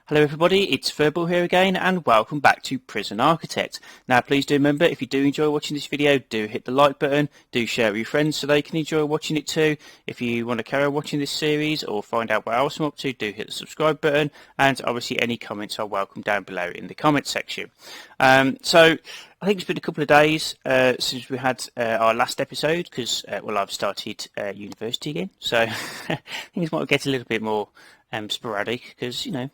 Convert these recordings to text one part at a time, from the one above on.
Hello everybody, it's Furball here again and welcome back to Prison Architect. Now please do remember, if you do enjoy watching this video, do hit the like button, do share with your friends so they can enjoy watching it too. If you want to carry on watching this series or find out what else I'm up to, do hit the subscribe button, and obviously any comments are welcome down below in the comments section. So I think it's been a couple of days since we had our last episode because, I've started university again, so things might get a little bit more sporadic because, you know,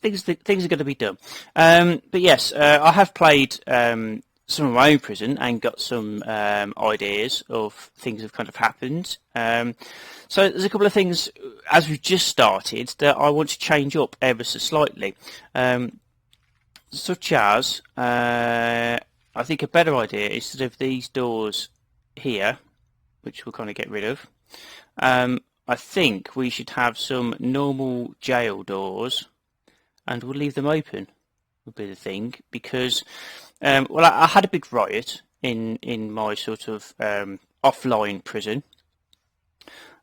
things are going to be done. But yes, I have played some of my own prison and got some ideas of things that have kind of happened. So there's a couple of things as we've just started that I want to change up ever so slightly. Such as, I think a better idea, instead of these doors here, which we'll kind of get rid of, I think we should have some normal jail doors and we'll leave them open, would be the thing, because I had a big riot in my sort of offline prison,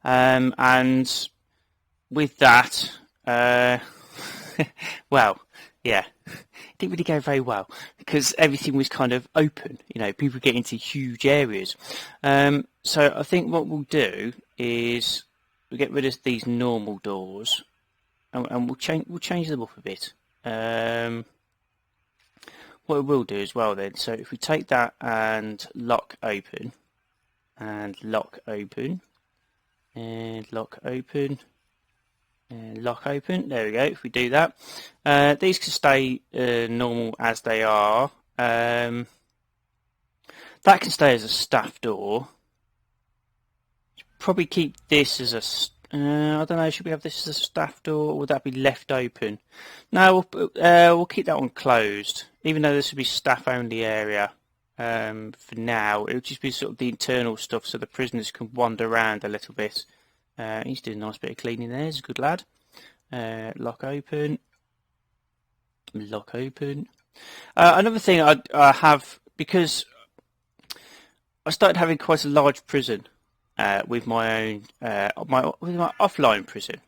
and with that, well, yeah, it didn't really go very well because everything was kind of open. You know, people get into huge areas. So I think what we'll do is we'll get rid of these normal doors. And we'll change them up a bit. What we'll do as well then, so if we take that and lock open, and lock open, and lock open, and lock open, there we go, if we do that, these can stay normal as they are. That can stay as a staff door. Probably keep this as a I don't know, should we have this as a staff door or would that be left open? No, we'll keep that one closed, even though this would be staff only area for now. It'll just be sort of the internal stuff so the prisoners can wander around a little bit. He's doing a nice bit of cleaning there, he's a good lad. Lock open. Lock open. Another thing I have, because I started having quite a large prison. With my own, with my offline prison.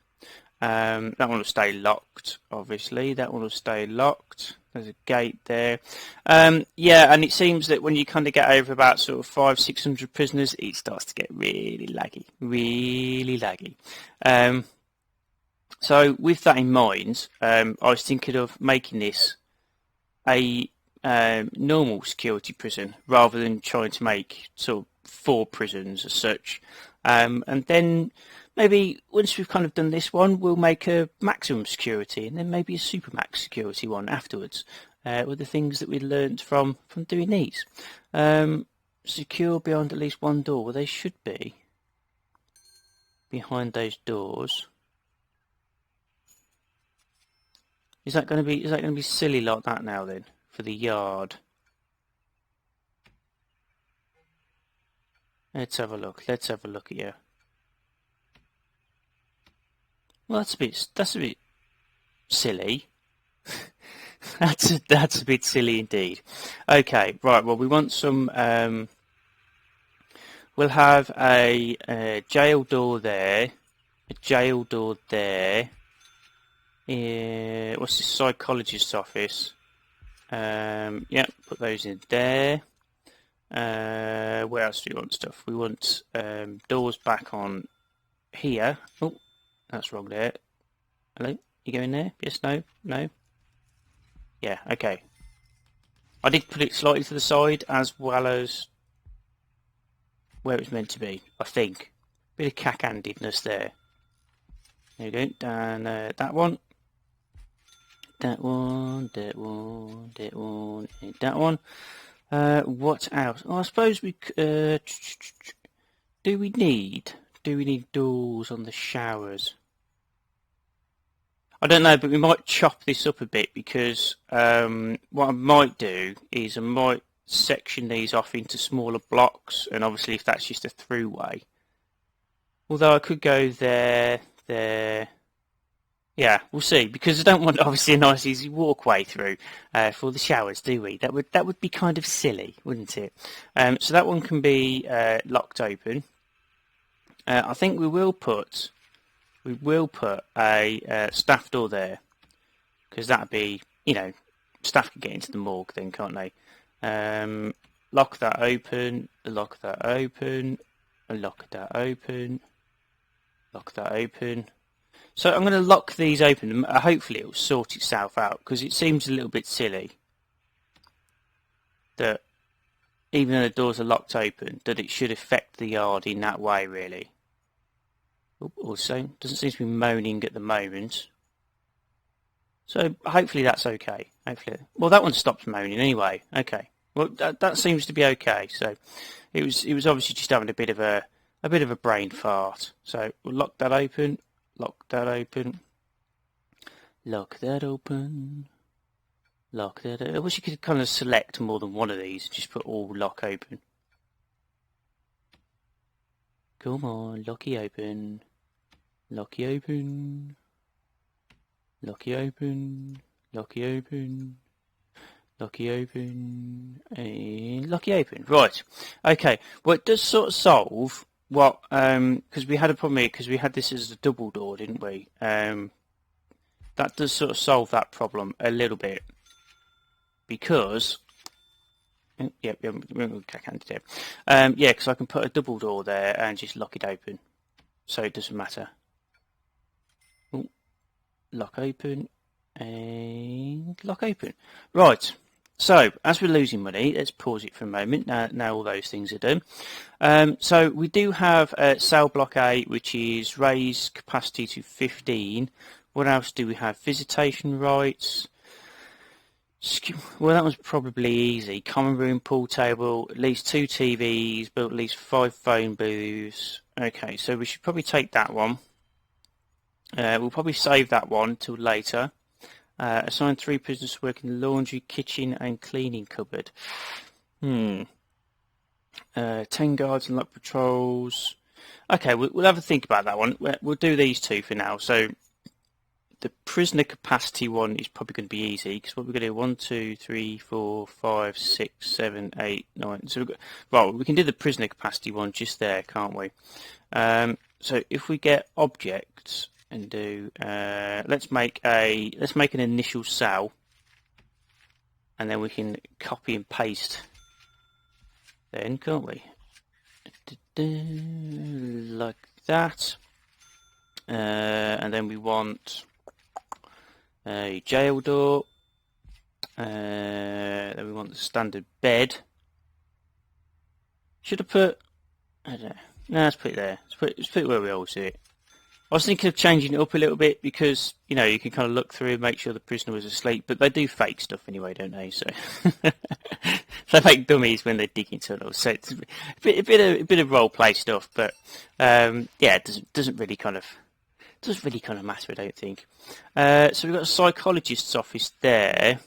That one will stay locked, obviously. That one will stay locked. There's a gate there. Yeah, and it seems that when you kind of get over about sort of 500-600 prisoners, it starts to get really laggy. Really laggy. So with that in mind, I was thinking of making this a normal security prison rather than trying to make sort of 4 prisons as such, and then maybe once we've kind of done this one, we'll make a maximum security and then maybe a super max security one afterwards, with the things that we learnt from doing these. Secure beyond at least one door. Well, they should be behind those doors. Is that going to be silly like that now then for the yard? Let's have a look. Let's have a look at you. Well, that's a bit silly. that's a bit silly indeed. Okay, right. Well, we want some. We'll have a jail door there, a jail door there. What's this? Psychologist's office. Yeah, put those in there. Where else do we want stuff? We want doors back on here. Oh, that's wrong there. Hello? You going there? Yes, no? No? Yeah, okay. I did put it slightly to the side as well as where it was meant to be, I think. Bit of cack-handedness there. There we go. Down that one. That one, that one, that one, and that one. What else? Oh, I suppose we do we need doors on the showers? I don't know, but we might chop this up a bit because what I might do is I might section these off into smaller blocks, and obviously if that's just a throughway. Although I could go there. Yeah, we'll see, because I don't want obviously a nice easy walkway through for the showers, do we? That would be kind of silly, wouldn't it? So that one can be locked open. I think we will put a staff door there. because that'd be, you know, staff can get into the morgue then, can't they? Lock that open, lock that open, lock that open, lock that open. So I'm going to lock these open. Hopefully it'll sort itself out, because it seems a little bit silly that even though the doors are locked open, that it should affect the yard in that way, really. Also, doesn't seem to be moaning at the moment. So hopefully that's okay. Hopefully, well, that one stops moaning anyway. Okay. Well, that seems to be okay. So it was obviously just having a bit of a brain fart. So we'll lock that open. Lock that open. Lock that open. Lock that. I wish you could kind of select more than one of these and just put all lock open. Come on, locky open. Locky open. Locky open. Locky open. Locky open. And locky open. Right. Okay. Well, it does sort of solve what, because we had a problem here, because we had this as a double door, didn't we? That does sort of solve that problem a little bit. Because, yeah, because I can put a double door there and just lock it open, so it doesn't matter. Ooh, lock open and lock open. Right. So as we're losing money, let's pause it for a moment. Now all those things are done. So we do have cell block 8, which is raise capacity to 15. What else do we have? Visitation rights. Well, that was probably easy. Common room, pool table, at least 2 TVs, built at least 5 phone booths. Okay, so we should probably take that one. We'll probably save that one till later. Assign 3 prisoners to work in the laundry, kitchen and cleaning cupboard. 10 guards and lock patrols. Okay, we'll have a think about that one. We'll do these 2 for now. So the prisoner capacity one is probably going to be easy, because what we're going to do, 1, 2, 3, 4, 5, 6, 7, 8, 9. So we can do the prisoner capacity one just there, can't we? So if we get objects and do, let's make an initial cell, and then we can copy and paste. Then, can't we? Like that. And then we want a jail door. Then we want the standard bed. Should I put? I don't know. No, let's put it there. Let's put it where we always see it. I was thinking of changing it up a little bit, because you know you can kind of look through and make sure the prisoner was asleep, but they do fake stuff anyway, don't they? So they make dummies when they're digging tunnels. So it's a bit of role play stuff, but yeah, it doesn't really kind of matter, I don't think. So we've got a psychologist's office there,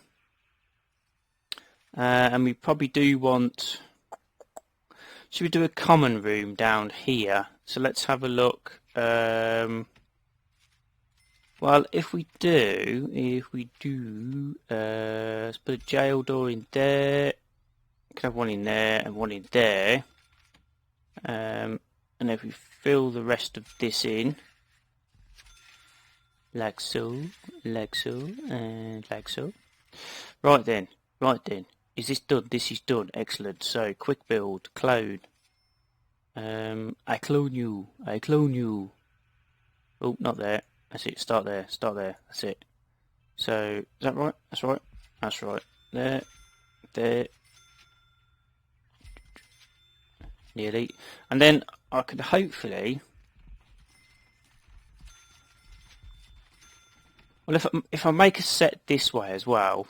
and we probably do want. Should we do a common room down here? So let's have a look. Well, if we do, let's put a jail door in there. Can have one in there and one in there. And if we fill the rest of this in, like so, and like so. Right then. Is this done? This is done. Excellent. So, quick build, clone. I clone you. Oh, not there. That's it. Start there. That's it. So, is that right? That's right. There. Nearly. And then I could hopefully. Well, if I make a set this way as well,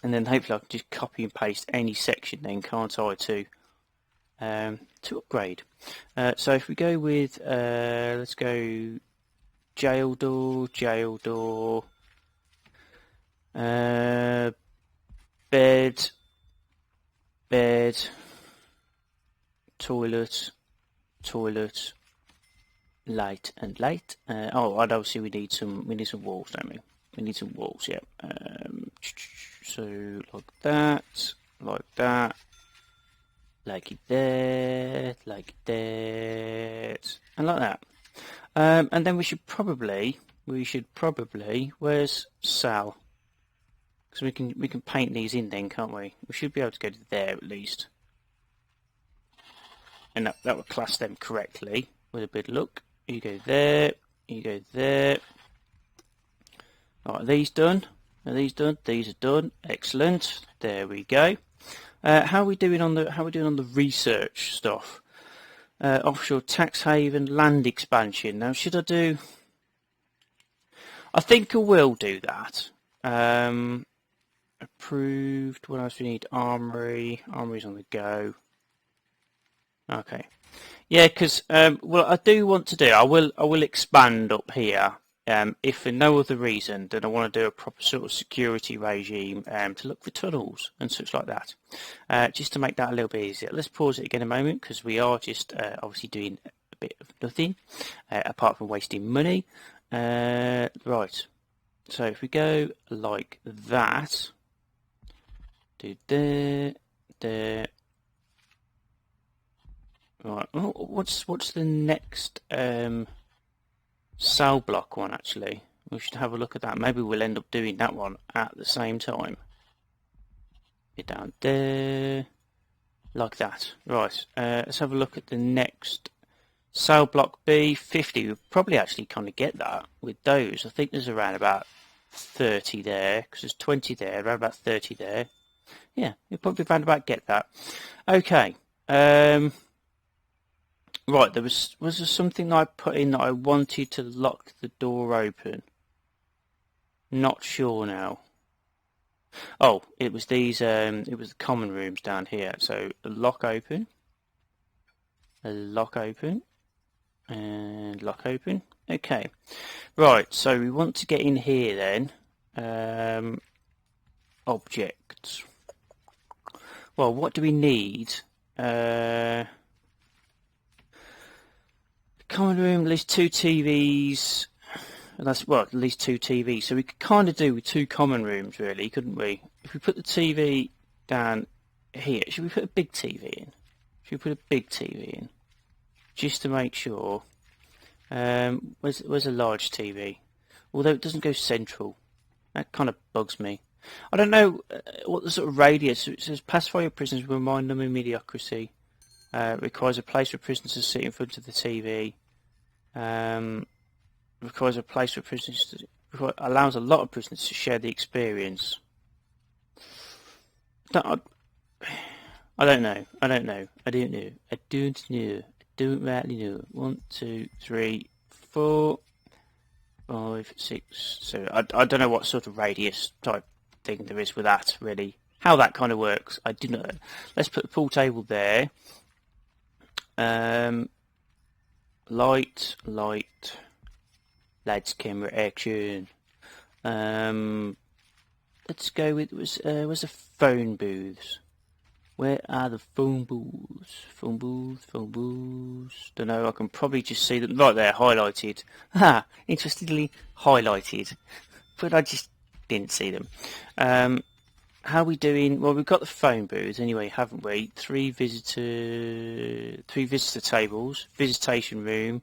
and then hopefully I can just copy and paste any section then, can't I, to upgrade. So if we go with, let's go jail door, bed, toilet, light. And obviously we need some walls, don't we? We need some walls, yeah. So like that, like it there, and like that. And then we should probably we should probably, where's Sal? Because we can paint these in then, can't we? We should be able to go to there at least. And that will class them correctly with a bit of luck. You go there, you go there. Right, are these done? Are these done? These are done. Excellent. There we go. How are we doing on the research stuff? Offshore tax haven, land expansion. Now, should I do? I think I will do that. Approved. What else do we need? Armory. Armory's on the go. Okay. Yeah, because what I do want to do, I will expand up here. If for no other reason than I want to do a proper sort of security regime to look for tunnels and such like that, just to make that a little bit easier. Let's pause it again a moment because we are just obviously doing a bit of nothing apart from wasting money. Right, so if we go like that, do there. Right, oh, what's the next cell block one actually? We should have a look at that. Maybe we'll end up doing that one at the same time. Get down there, like that. Right, let's have a look at the next cell block B. 50. We'll probably actually kind of get that with those. I think there's around about 30 there, because there's 20 there, around about 30 there. Yeah, you'll probably around about get that. Okay. Right, was there something I put in that I wanted to lock the door open? Not sure now. Oh, it was these. It was the common rooms down here. So a lock open, and lock open. Okay, right. So we want to get in here then. Objects. Well, what do we need? Common room, at least 2 TVs. That's, well, at least 2 TVs. So we could kind of do with 2 common rooms, really, couldn't we? If we put the TV down here, should we put a big TV in? Should we put a big TV in? Just to make sure. Where's a large TV? Although it doesn't go central. That kind of bugs me. I don't know what the sort of radius. It says pacify your prisoners, remind them of mediocrity. Requires a place for prisoners to sit in front of the TV. Requires a place for prisoners to... Allows a lot of prisoners to share the experience. I don't know. I don't rightly know. 1, 2, 3, 4, 5, 6, 7. I don't know what sort of radius type thing there is with that, really. How that kind of works, I do not know. Let's put the pool table there. Light, lads, camera, action. Let's go with, where's the phone booths? Where are the phone booths? Phone booths. Don't know, I can probably just see them right there, highlighted. Ha! Interestingly highlighted. But I just didn't see them. How are we doing? Well, we've got the phone booths anyway, haven't we? 3 visitor tables, visitation room,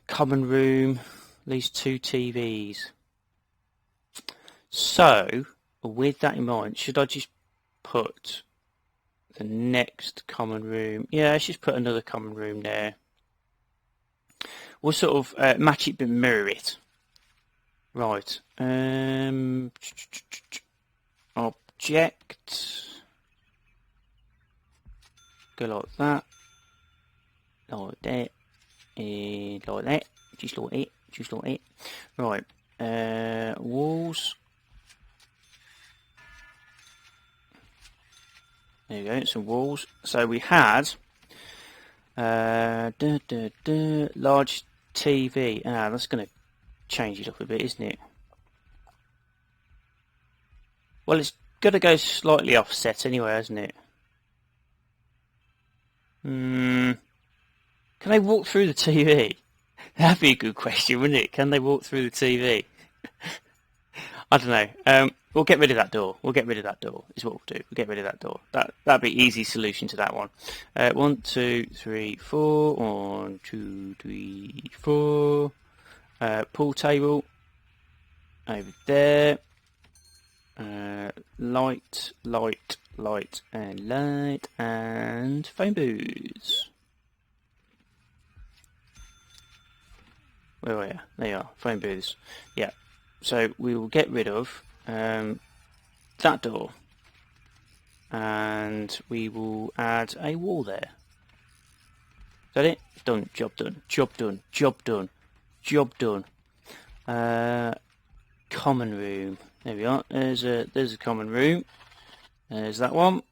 common room, at least 2 TVs. So, with that in mind, should I just put the next common room? Yeah, let's just put another common room there. We'll sort of match it but mirror it. Right. Object. Go like that. Like that. And like that. Just like it. Right. Walls. There you go, some walls. So we had large TV. That's going to change it up a bit, isn't it? Well, it's got to go slightly offset anyway, hasn't it? Can they walk through the TV? That'd be a good question, wouldn't it? Can they walk through the TV? I don't know. We'll get rid of that door. Is what we'll do. We'll get rid of that door. That'd be easy solution to that one. 1, 2, 3, 4. 1, 2, 3, 4. Pool table over there. Light, light, light, and light, and phone booths. Where are you? There you are, phone booths. Yeah. So we will get rid of that door, and we will add a wall there. Is that it? Done. Job done. Job done. Job done. Job done. Common room. There we are. There's a common room. There's that one.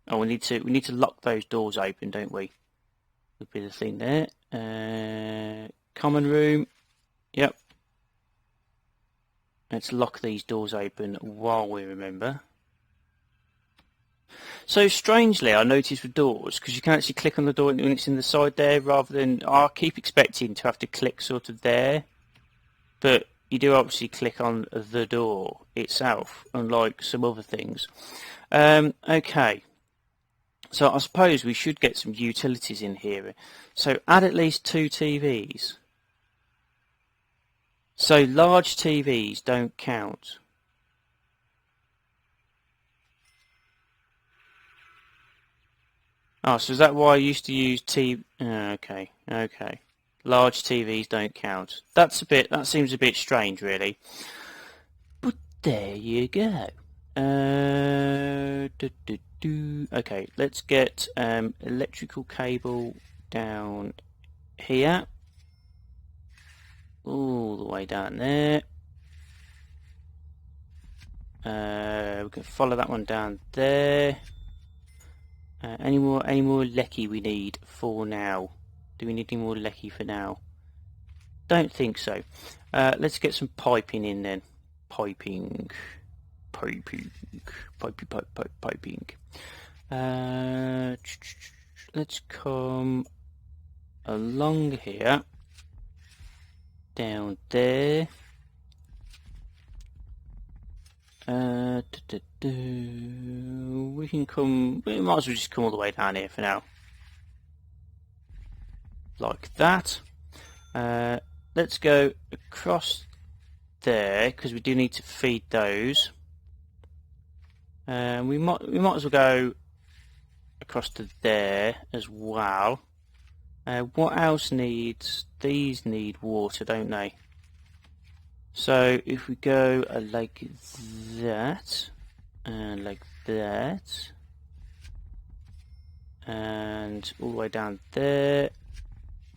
Oh, we need to lock those doors open, don't we? Would be the thing there. Common room. Yep. Let's lock these doors open while we remember. So strangely, I noticed with doors, because you can actually click on the door when it's in the side there, rather than I keep expecting to have to click sort of there, but you do obviously click on the door itself, unlike some other things. Okay, so I suppose we should get some utilities in here. So add at least 2 TVs. So large TVs don't count. Oh, so is that why I used to use okay, okay. Large TVs don't count. That seems a bit strange, really. But there you go. Okay, let's get electrical cable down here. All the way down there. We can follow that one down there. Any more lecky we need for now? Do we need any more lecky for now? Don't think so. Let's get some piping in then. Piping. Let's come along here. Down there. We might as well just come all the way down here for now. Like that. Let's go across there, because we do need to feed those. We might as well go across to there as well. What else needs? These need water, don't they? So if we go like that, and like that, and all the way down there,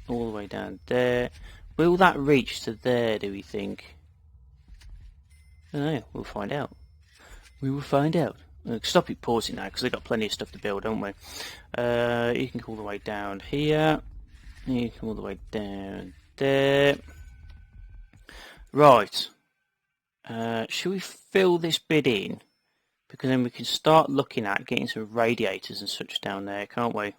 all the way down there, will that reach to there, do we think? I don't know, we'll find out. We will find out. Stop it pausing now, because they've got plenty of stuff to build, don't we? You can go all the way down here, you can go all the way down there. Right, should we fill this bit in? Because then we can start looking at getting some radiators and such down there, can't we?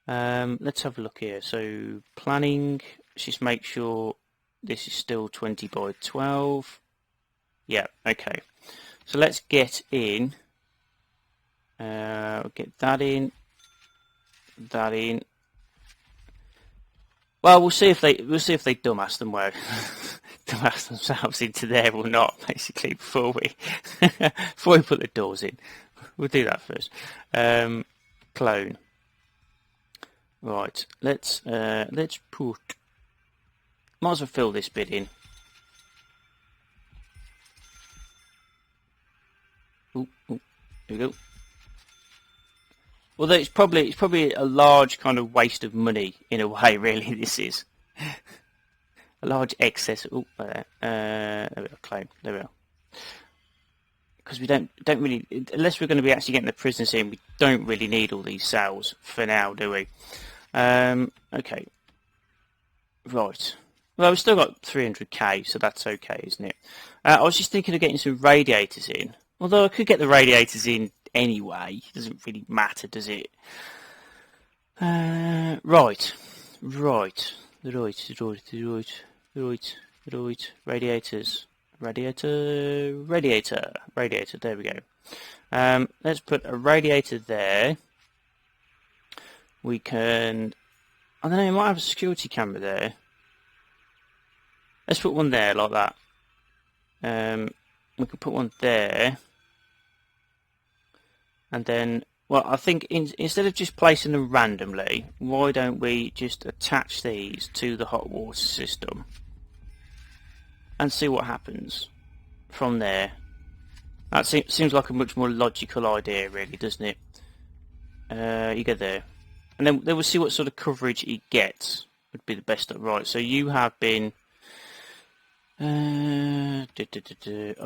Let's have a look here. So planning, let's just make sure this is still 20 by 12. Yeah, okay. So let's get in. Get that in. That in. Well, we'll see if they dumbass themselves into there or not, basically, before we put the doors in. We'll do that first. Clone. Right. Let's put. Might as well fill this bit in. Ooh, here we go. Although it's probably a large kind of waste of money in a way. Really, this is a large excess. Oh, there we go. Clone. There we are. Because we don't really, unless we're going to be actually getting the prisoners in, we don't really need all these cells for now, do we? Okay. Right. Well, we've still got 300k, so that's okay, isn't it? I was just thinking of getting some radiators in. Although I could get the radiators in anyway. It doesn't really matter, does it? Right. Radiators. Radiator. There we go. Let's put a radiator there. We can... I don't know, I might have a security camera there. Let's put one there like that. We could put one there. And then, well, I think instead of just placing them randomly, why don't we just attach these to the hot water system and see what happens from there. That seems like a much more logical idea, really, doesn't it? You go there. And then we'll see what sort of coverage it gets, would be the best. Right, so you have been... I'll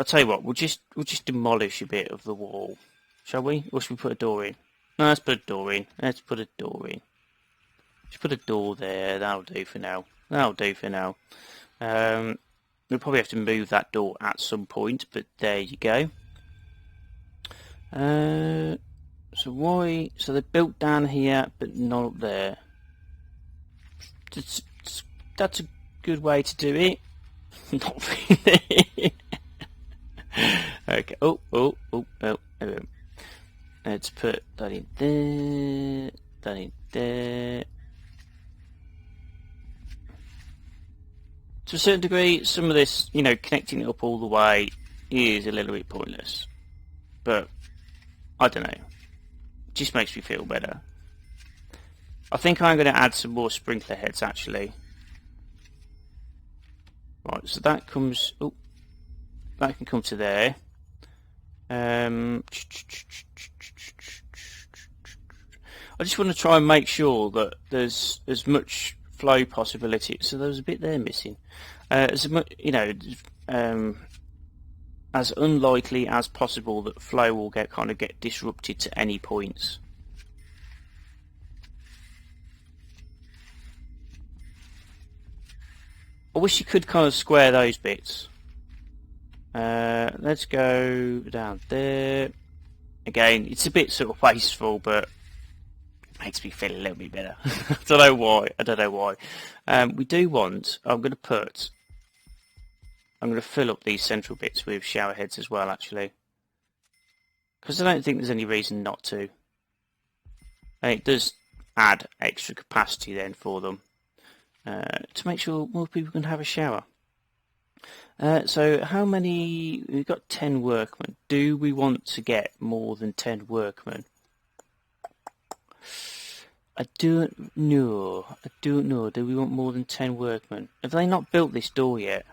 tell you what, we'll just demolish a bit of the wall. Shall we? Or should we put a door in? No, let's put a door in. Let's put a door in. Just put a door there. That'll do for now. That'll do for now. We'll probably have to move that door at some point, but there you go. So why? So they're built down here, but not up there. That's a good way to do it. Not really. Okay. Oh. Let's put that in there, that in there. To a certain degree, some of this, you know, connecting it up all the way is a little bit pointless. But, I don't know. It just makes me feel better. I think I'm going to add some more sprinkler heads, actually. Right, so that comes... Oh, that can come to there. I just want to try and make sure that there's as much flow possibility. So there was a bit there missing. As much, you know, as unlikely as possible that flow will get disrupted to any points. I wish you could kind of square those bits. Let's go down there. Again, it's a bit sort of wasteful, but it makes me feel a little bit better. I don't know why. We do want... I'm going to fill up these central bits with shower heads as well, actually. Because I don't think there's any reason not to. And it does add extra capacity then for them. To make sure more people can have a shower. So how many... We've got 10 workmen. Do we want to get more than 10 workmen? I don't know. Do we want more than 10 workmen? Have they not built this door yet?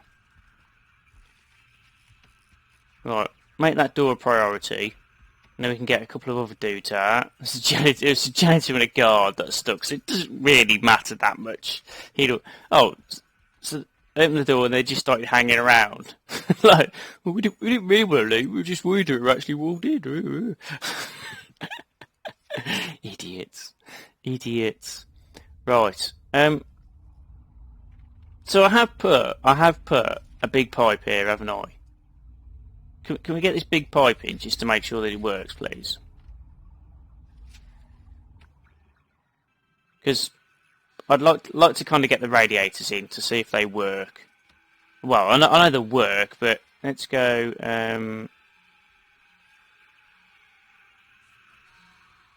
Right, make that door a priority. And then we can get a couple of other dudes out. It's a janitor and a guard that's stuck, so it doesn't really matter that much. So open the door and they just started hanging around. Like, well, we didn't really want to leave, we were just worried that we actually walked in. Idiots. Right. So I have put a big pipe here, haven't I? Can we get this big pipe in just to make sure that it works, please? Because I'd like to kind of get the radiators in to see if they work. Well, I know they work, but let's go.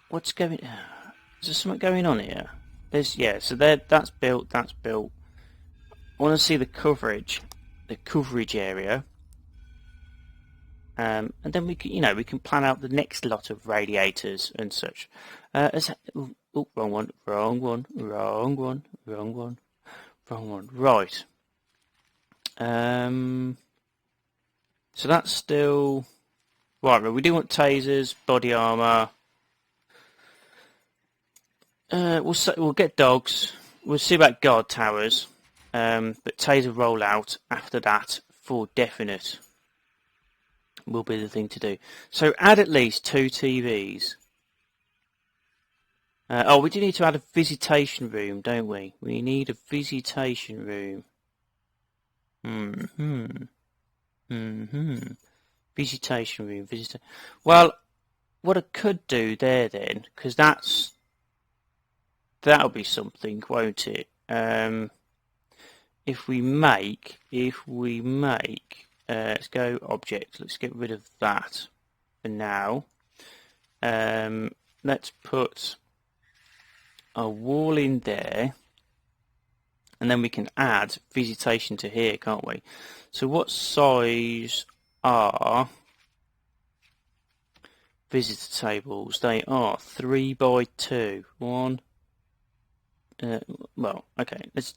What's going? Is there something going on here? So that's built. I want to see the coverage area. And then we can plan out the next lot of radiators and such. Wrong one. Right. So that's still right. We do want tasers, body armor. We'll get dogs. We'll see about guard towers. But taser rollout after that for definite will be the thing to do. So add at least 2 TVs. We do need to add a visitation room, don't we? We need a visitation room. Visitation room. Well, what I could do there then, because that'll be something, won't it? If we make, let's go object. Let's get rid of that for now. Let's put a wall in there, and then we can add visitation to here, can't we? So what size are visitor tables? They are 3 by 2. Well, okay. Let's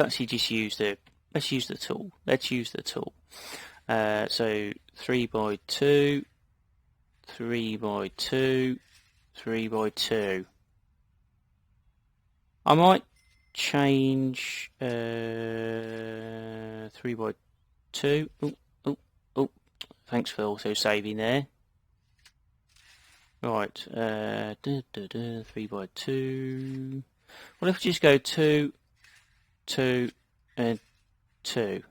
actually just use the tool. Let's use the tool. So 3 by 2, 3 by 2, 3 by 2. I might change 3 by 2. Oh, thanks for also saving there. Right, 3 by 2. What if we just go 2, 2, and 2?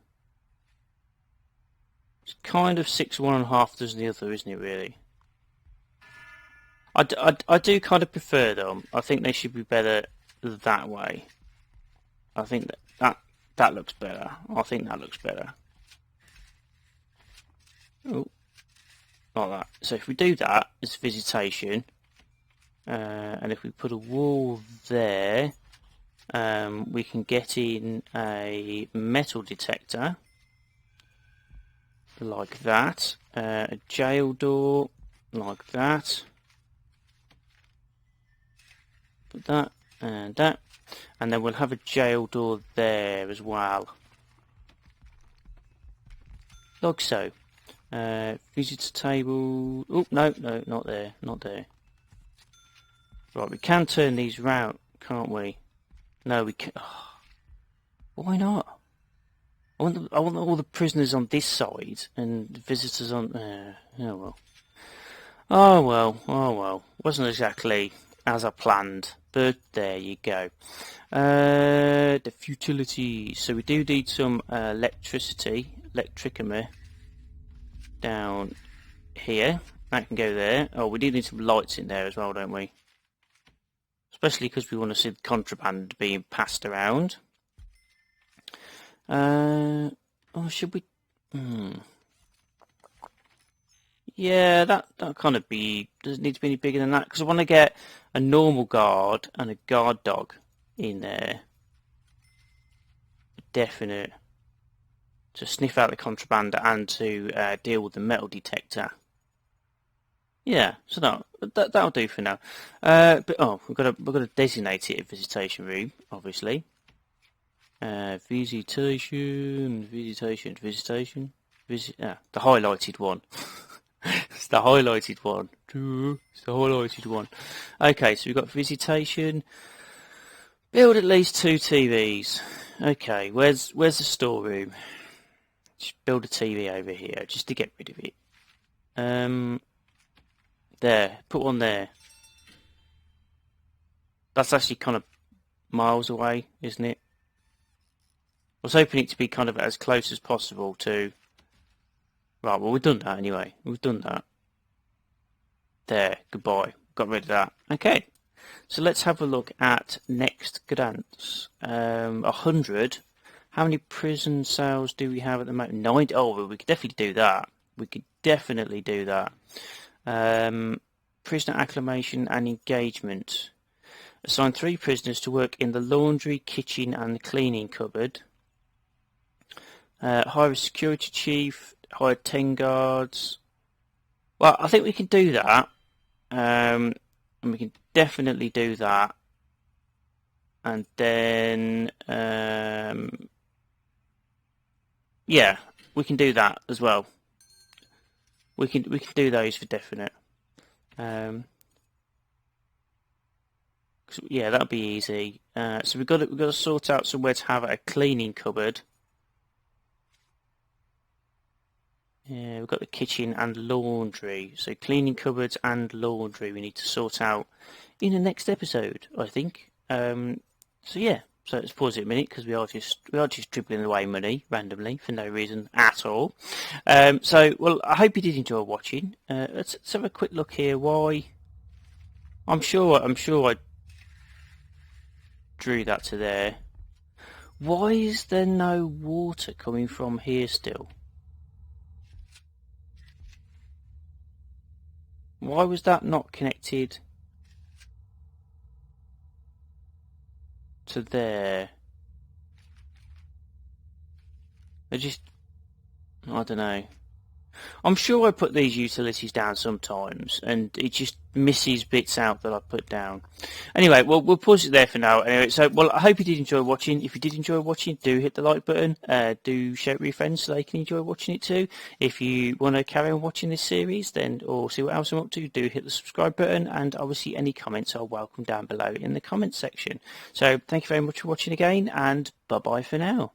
It's kind of 6 one and a half dozen the other, isn't it, really? I do kind of prefer them. I think they should be better that way. I think that looks better. I think that looks better. Oh, like that. So if we do that as visitation, and if we put a wall there, we can get in a metal detector like that, a jail door like that, put that and that, and then we'll have a jail door there as well, like so. Visitor table. Oh, no, not there, not there. Right, we can turn these round, can't we? No, we can't. Oh, why not? I want all the prisoners on this side and the visitors on there. Oh well. Oh well. Oh well. Wasn't exactly as I planned, but there you go. The futilities. So we do need some electricity down here. That can go there. Oh, we do need some lights in there as well, don't we? Especially because we want to see the contraband being passed around. Oh, should we? Yeah, that kind of be. Doesn't need to be any bigger than that, because I want to get a normal guard and a guard dog in there. Definite. To sniff out the contraband and to deal with the metal detector. Yeah, so that'll do for now. But we've got to designate it a visitation room, obviously. Visitation. The highlighted one. It's the highlighted one. It's the highlighted one. Okay, so we've got visitation. Build at least 2 TVs. Okay, where's the storeroom? Just build a TV over here, just to get rid of it. There, put one there. That's actually kind of miles away, isn't it? I was hoping it to be kind of as close as possible to... Right, well, we've done that anyway. We've done that. There, goodbye. Got rid of that. Okay, so let's have a look at next grants. 100. How many prison cells do we have at the moment? 90. Oh, well, we could definitely do that. We could definitely do that. Prisoner acclimation and engagement. Assign 3 prisoners to work in the laundry, kitchen and cleaning cupboard. Hire a security chief. Hire 10 guards. Well, I think we can do that. And we can definitely do that. And then... yeah, we can do that as well. We can do those for definite. Yeah, that'll be easy. So we've got to sort out somewhere to have a cleaning cupboard. Yeah, we've got the kitchen and laundry. So cleaning cupboards and laundry we need to sort out in the next episode, I think. So yeah. So let's pause it a minute, because we are just dribbling away money randomly for no reason at all. Well, I hope you did enjoy watching. Let's have a quick look here. Why? I'm sure I drew that to there. Why is there no water coming from here still? Why was that not connected to there? I don't know. I'm sure I put these utilities down sometimes, and it just misses bits out that I put down. Anyway, well, we'll pause it there for now. Anyway, so, well, I hope you did enjoy watching. If you did enjoy watching, do hit the like button. Do share it with your friends so they can enjoy watching it too. If you want to carry on watching this series, then, or see what else I'm up to, do hit the subscribe button. And obviously, any comments are welcome down below in the comments section. So, thank you very much for watching again, and bye-bye for now.